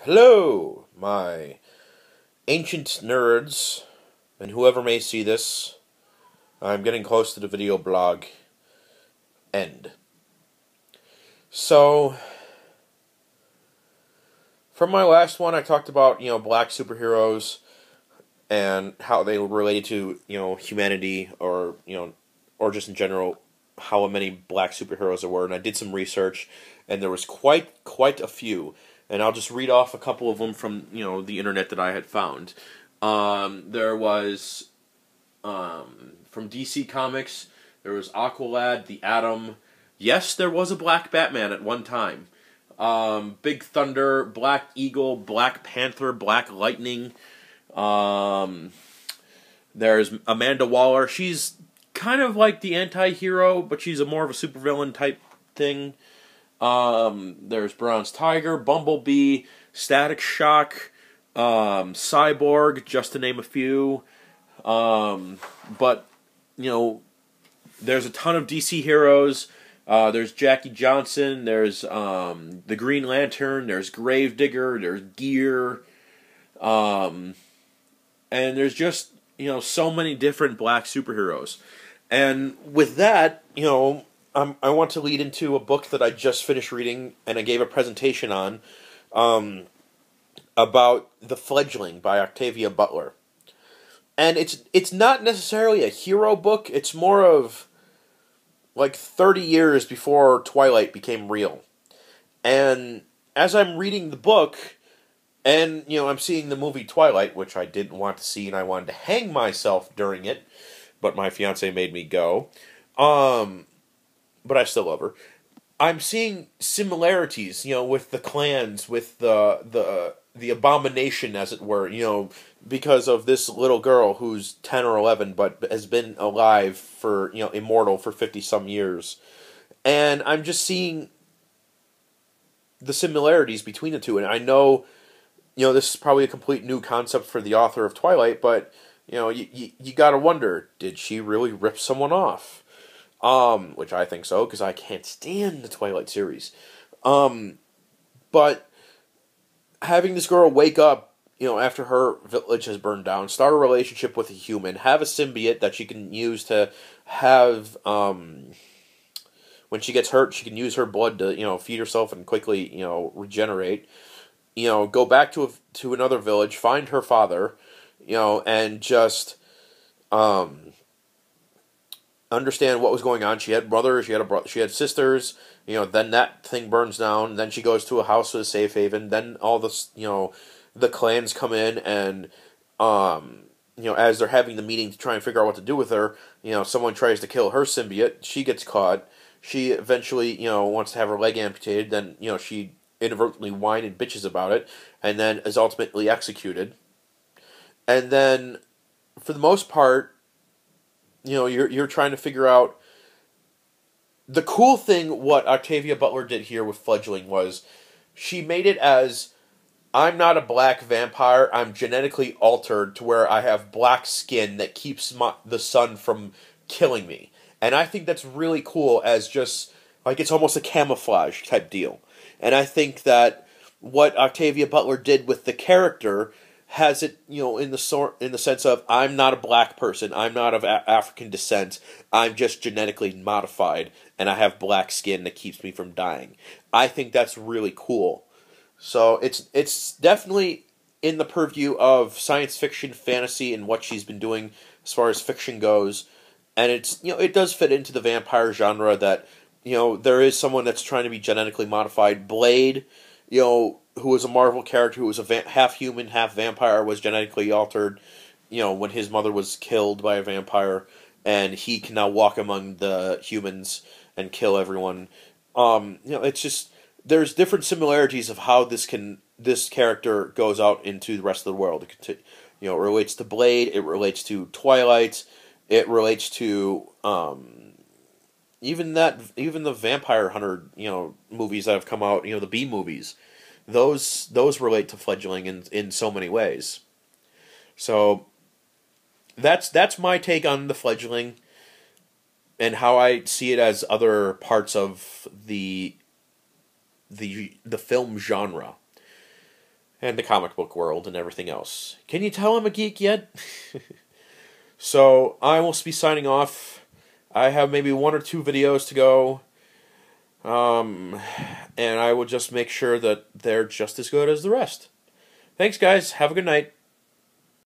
Hello, my ancient nerds, and whoever may see this. I'm getting close to the video blog end. So, from my last one, I talked about, black superheroes and how they related to, humanity or just in general, how many black superheroes there were. And I did some research, and there was quite a few. And I'll just read off a couple of them from, the internet that I had found. There was, from DC Comics, there was Aqualad, the Atom. Yes, there was a Black Batman at one time. Big Thunder, Black Eagle, Black Panther, Black Lightning. There's Amanda Waller. She's kind of like the anti-hero, but she's more of a supervillain type thing. There's Bronze Tiger, Bumblebee, Static Shock, Cyborg, just to name a few. But, there's a ton of DC heroes. There's Jackie Johnson, there's the Green Lantern, there's Gravedigger, there's Gear, and there's just, so many different black superheroes. And with that, I want to lead into a book that I just finished reading and I gave a presentation on, about The Fledgling by Octavia Butler. And it's not necessarily a hero book, it's more of like 30 years before Twilight became real. And as I'm reading the book, and, I'm seeing the movie Twilight, which I didn't want to see and I wanted to hang myself during it, but my fiance made me go. But I still love her. I'm seeing similarities, with the clans, with the abomination, as it were, because of this little girl who's 10 or 11, but has been alive for, immortal for 50-some years. And I'm just seeing the similarities between the two. And I know, this is probably a complete new concept for the author of Twilight, but, you gotta wonder, did she really rip someone off? Which I think so, because I can't stand the Twilight series. But having this girl wake up, after her village has burned down, start a relationship with a human, have a symbiote that she can use to have, when she gets hurt, she can use her blood to, feed herself and quickly, regenerate. Go back to another village, find her father, and just, understand what was going on. She had brothers, she had sisters, then that thing burns down, then she goes to a house with a safe haven, then all this, the clans come in and, as they're having the meeting to try and figure out what to do with her, someone tries to kill her symbiote, she gets caught, she eventually, wants to have her leg amputated, then, she inadvertently whines and bitches about it, and then is ultimately executed. And then, for the most part, you're trying to figure out. The cool thing, what Octavia Butler did here with Fledgling was, she made it as, I'm not a black vampire, I'm genetically altered to where I have black skin that keeps the sun from killing me. And I think that's really cool as just, like, it's almost a camouflage type deal. And I think that what Octavia Butler did with the character has it, in the sense of, I'm not a black person, I'm not of African descent, I'm just genetically modified, and I have black skin that keeps me from dying. I think that's really cool. So it's definitely in the purview of science fiction, fantasy, and what she's been doing as far as fiction goes, and it's, it does fit into the vampire genre that, there is someone that's trying to be genetically modified. Blade, who was a Marvel character who was a half human, half vampire, was genetically altered, when his mother was killed by a vampire, and he can now walk among the humans and kill everyone. It's just, there's different similarities of how this character goes out into the rest of the world. It relates to Blade, it relates to Twilight, it relates to, even the Vampire Hunter, movies that have come out, the B movies. Those relate to Fledgling in so many ways. So that's my take on the Fledgling and how I see it as other parts of the film genre. and the comic book world and everything else. Can you tell I'm a geek yet? So I will be signing off. I have maybe 1 or 2 videos to go. And I will just make sure that they're just as good as the rest. Thanks, guys. Have a good night.